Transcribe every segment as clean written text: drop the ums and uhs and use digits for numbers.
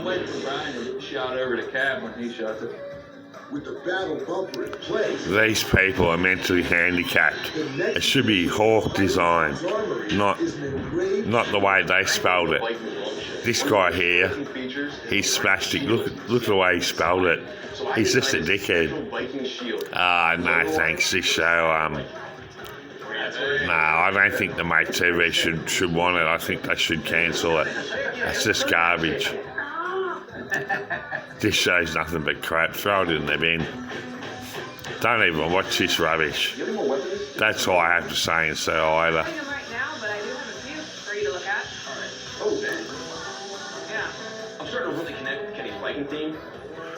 waiting for Brian to get shot over the cab when he shot it. With the battle bumper in place, These people are mentally handicapped. It should be Hawk design, not the way they spelled it. This guy here, he's spastic. Look at the way he spelled it. He's just a dickhead. No thanks. This show, no, I don't think the Mate TV should want it. I think they should cancel it. It's just garbage. This show's nothing but crap. Throw it in the bin. Don't even watch this rubbish. That's all I have to say and say either. I'm right now, but I do have a few for you to look at. Oh, dang. Yeah. I'm starting to really connect with Kenny's Viking theme.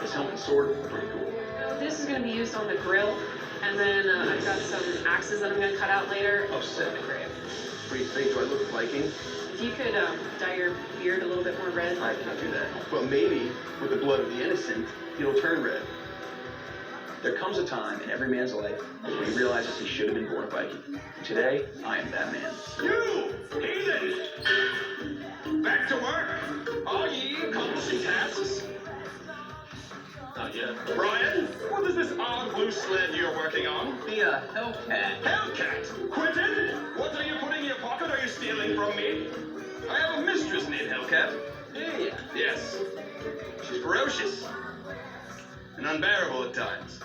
His helmet and sword are pretty cool. This is going to be used on the grill, and then I've got some axes that I'm going to cut out later. Oh, sick. What do you think? Do I look Viking? If you could dye your beard a little bit more red. I can't do that. Well, maybe with the blood of the innocent, it'll turn red. There comes a time in every man's life when he realizes he should have been born a Viking. Today, I am that man. You, heathen! Back to work. Are ye accomplishing tasks? Not yet. Brian, what is this odd blue sled you're working on? The Hellcat. Hellcat! Quentin, what are you putting in your pocket? Are you stealing from me? I have a mistress named Hellcat. Yeah. Yes. She's ferocious. And unbearable at times.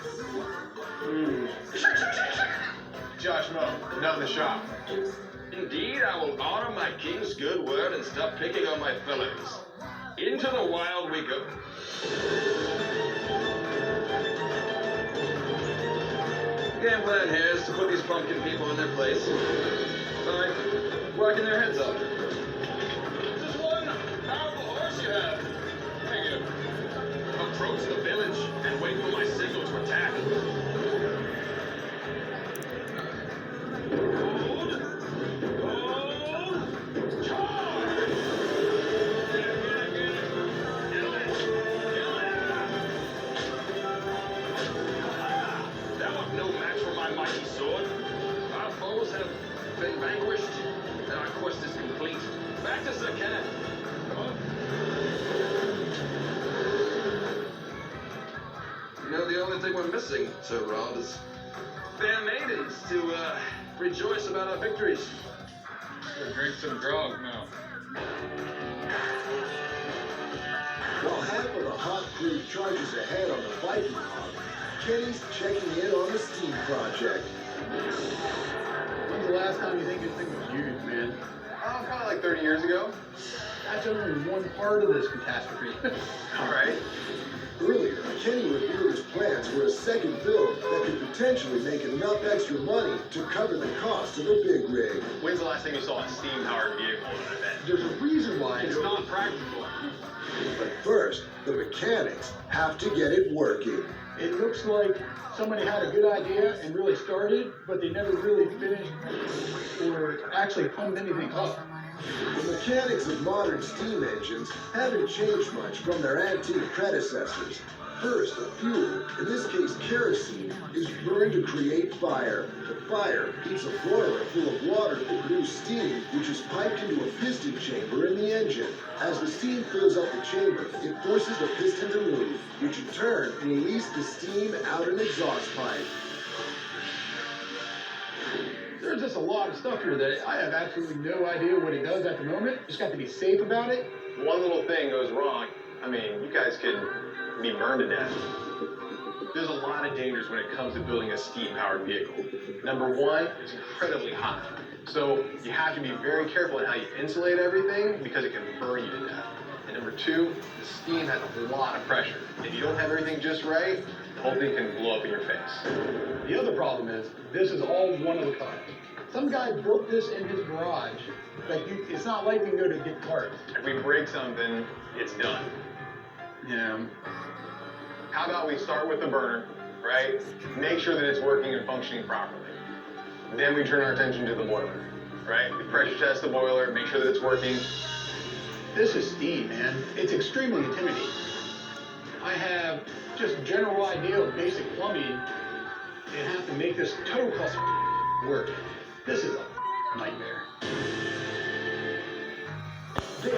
Josh Moe, not in the shop. Indeed, I will honor my king's good word and stop picking on my fellows. Into the wild we go. Damn glad hairs to put these pumpkin people in their place. By whacking their heads off. This is one powerful horse you have. Thank you. Approach the village and wait for my signal to attack. Hold. Charge! Get it. Kill it. Thou art no match for my mighty sword. Our foes have been vanquished, and our quest is complete. Back to Sir Kenneth. Come on. You know, the only thing we're missing, Sir Rod, is fair maidens to rejoice about our victories. Drink some grog now. while half of the hot crew charges ahead on the Viking hog, Kenny's checking in on the steam project. When's the last time you think this thing was used, man? Oh, kind of like 30 years ago. That's only one part of this catastrophe. All right. Earlier, Kenny revealed his plans for a second build that could potentially make enough extra money to cover the cost of a big rig. When's the last time you saw a steam-powered vehicle in an event? There's a reason why it's not practical. But first, the mechanics have to get it working. It looks like somebody had a good idea and really started, but they never really finished or actually pumped anything up. The mechanics of modern steam engines haven't changed much from their antique predecessors. First, the fuel, in this case kerosene, is burned to create fire. The fire heats a boiler full of water to produce steam, which is piped into a piston chamber in the engine. As the steam fills up the chamber, it forces the piston to move, which in turn releases the steam out an exhaust pipe. There's just a lot of stuff here that I have absolutely no idea what it does at the moment. Just got to be safe about it. One little thing goes wrong, I mean, you guys could be burned to death. There's a lot of dangers when it comes to building a steam-powered vehicle. Number one, it's incredibly hot. So you have to be very careful in how you insulate everything because it can burn you to death. And number two, the steam has a lot of pressure. If you don't have everything just right, the whole thing can blow up in your face. The other problem is, this is all one of a kind. Some guy built this in his garage. Like, it's not like we can go to get parts. If we break something, it's done. Yeah. How about we start with the burner, right? Make sure that it's working and functioning properly. Then we turn our attention to the boiler, right? We pressure test the boiler, make sure that it's working. This is steam, man. It's extremely intimidating. I have just a general idea of basic plumbing and have to make this total custom work. This is a nightmare.